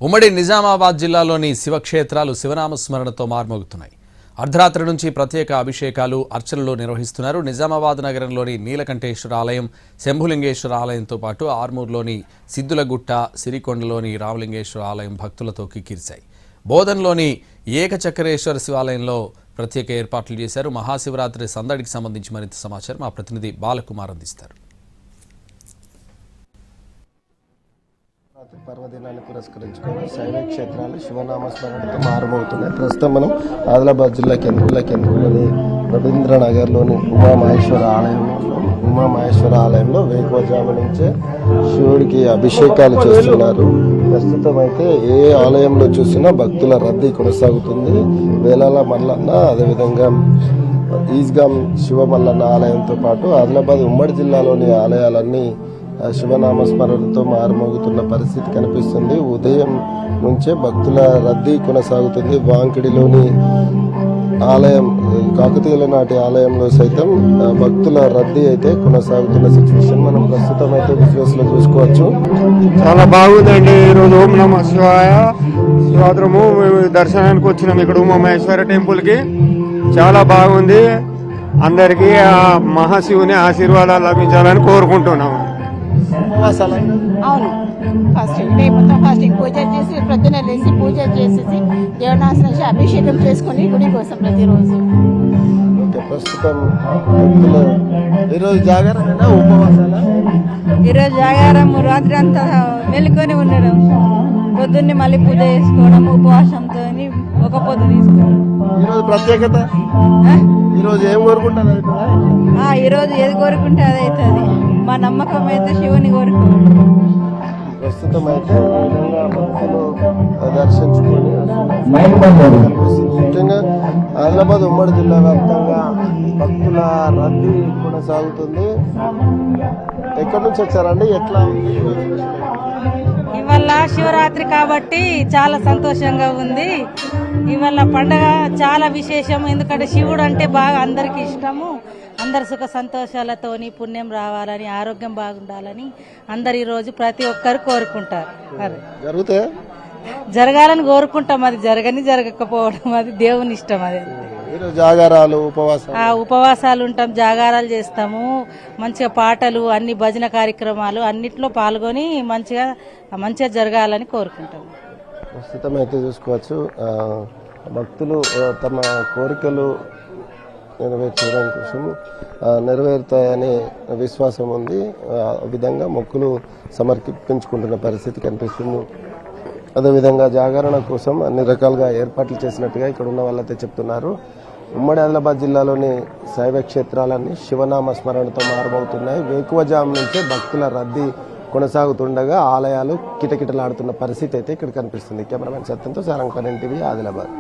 ఉమ్మడి నిజామాబాద్ జిల్లాలోని శివక్షేత్రాలు శివనామస్మరణతో మార్మోగుతున్నాయి. అర్ధరాత్రి నుంచి ప్రత్యేక అభిషేకాలు, అర్చనలు నిర్వహిస్తున్నారు. నిజామాబాద్ నగరంలోని నీలకంఠేశ్వర ఆలయం, శంభులింగేశ్వర ఆలయంతో పాటు ఆర్మూర్లోని సిద్దులగుట్ట, సిరికొండలోని రామలింగేశ్వర ఆలయం భక్తులతో కిక్కిరిశాయి. బోధన్లోని ఏకచక్రేశ్వర శివాలయంలో ప్రత్యేక ఏర్పాట్లు చేశారు. మహాశివరాత్రి సందడికి సంబంధించి మరింత సమాచారం మా ప్రతినిధి బాలకుమార్ అందిస్తారు. పర్వదినాన్ని పురస్కరించుకొని శైవ క్షేత్రాలు శివనామస్మరణతో మారుమవుతున్నాయి. ప్రస్తుతం మనం ఆదిలాబాద్ జిల్లా కేంద్రంలోని రవీంద్రనగర్లోని ఉమామహేశ్వర ఆలయంలో వేకువజాము నుంచే శివుడికి అభిషేకాలు చేస్తున్నారు. ప్రస్తుతం అయితే ఏ ఆలయంలో చూసినా భక్తుల రద్దీ కొనసాగుతుంది. వేలాల మల్లన్న, అదేవిధంగా ఈస్గాం శివ మల్లన్న ఆలయంతో పాటు ఆదిలాబాద్ ఉమ్మడి జిల్లాలోని ఆలయాలన్నీ శివనామస్మరణతో మారుమోగుతున్న పరిస్థితి కనిపిస్తుంది. ఉదయం నుంచే భక్తుల రద్దీ కొనసాగుతుంది. వాంకిడిలోని ఆలయం, కాకతీయుల నాటి ఆలయంలో సైతం భక్తుల రద్దీ అయితే కొనసాగుతున్న సిచ్యువేషన్ మనం ప్రస్తుతం అయితే విజువల్స్ లో చూసుకోవచ్చు. చాలా బాగుందండి. ఈరోజు ఓం నమ శివాయ శివాత్రము దర్శనానికి వచ్చినాం ఇక్కడ ఉమామహేశ్వర టెంపుల్ కి. చాలా బాగుంది. అందరికీ ఆ మహాశివుని ఆశీర్వాదాలు లభించాలని కోరుకుంటున్నాము. అవును, ఫాస్టింగ్ పూజ చేసి ప్రొద్దున లేచి పూజ చేసేసి దేవనాశనం అభిషేకం చేసుకుని గుడి కోసం ప్రతిరోజు. ప్రస్తుతం ఈరోజు జాగారం ఉపవాసాలు, ఈరోజు జాగారం రాత్రి అంతా మెలుకొని ఉండడం, పొద్దున్నే మళ్ళీ పూజ చేసుకోవడం, ఉపవాసంతో ఒక పొద్దు తీసుకోవడం. ఈరోజు ప్రత్యేకత, ఈరోజు ఏం కోరుకుంటారు? ఈరోజు ఏది కోరుకుంటే అది అవుతుంది. మా నమ్మకం అయితే శివుని కోరుకోవడం. ప్రస్తుతం అయితే భక్తులు దర్శించుకొని ముఖ్యంగా ఆదిలాబాద్ ఉమ్మడి జిల్లా వ్యాప్తంగా భక్తుల రద్దీ కొనసాగుతుంది. ఎక్కడి నుంచి వచ్చారండి? ఎట్లా ఉంది? ఇవాళ శివరాత్రి కాబట్టి చాలా సంతోషంగా ఉంది. ఇవాళ పండగ చాలా విశేషం. ఎందుకంటే శివుడు అంటే బాగా అందరికి ఇష్టము. అందరు సుఖ సంతోషాలతోని పుణ్యం రావాలని, ఆరోగ్యం బాగుండాలని అందరు ఈరోజు ప్రతి ఒక్కరు కోరుకుంటారు. జరుగుతాయి, జరగాలని కోరుకుంటాం. అది జరగని జరగకపోవడం అది దేవుని ఇష్టం. అది జాగారాలు, ఉపవాసాలు ఉంటాం, జాగారాలు చేస్తాము. మంచిగా పాటలు, అన్ని భజన కార్యక్రమాలు అన్నిట్లో పాల్గొని మంచిగా జరగాలని కోరుకుంటాం. ప్రస్తుతం అయితే చూసుకోవచ్చు, భక్తులు తమ కోరికలు నెరవేర్చడం కోసం నెరవేరుతాయనే విశ్వాసం ఉంది. ఆ విధంగా మొక్కులు సమర్పించుకుంటున్న పరిస్థితి కనిపిస్తుంది. అదేవిధంగా జాగరణ కోసం అన్ని రకాలుగా ఏర్పాట్లు చేసినట్టుగా ఇక్కడ ఉన్న వాళ్ళైతే చెప్తున్నారు. ఉమ్మడి ఆదిలాబాద్ జిల్లాలోని శైవ క్షేత్రాలన్నీ శివనామ స్మరణతో మారుమవుతున్నాయి. వేకువజాము నుంచే భక్తుల రద్దీ కొనసాగుతుండగా ఆలయాలు కిటకిటలాడుతున్న పరిస్థితి అయితే ఇక్కడ కనిపిస్తుంది. కెమెరామెన్ సత్యంతో సారంగపల్లి టీవీ, ఆదిలాబాద్.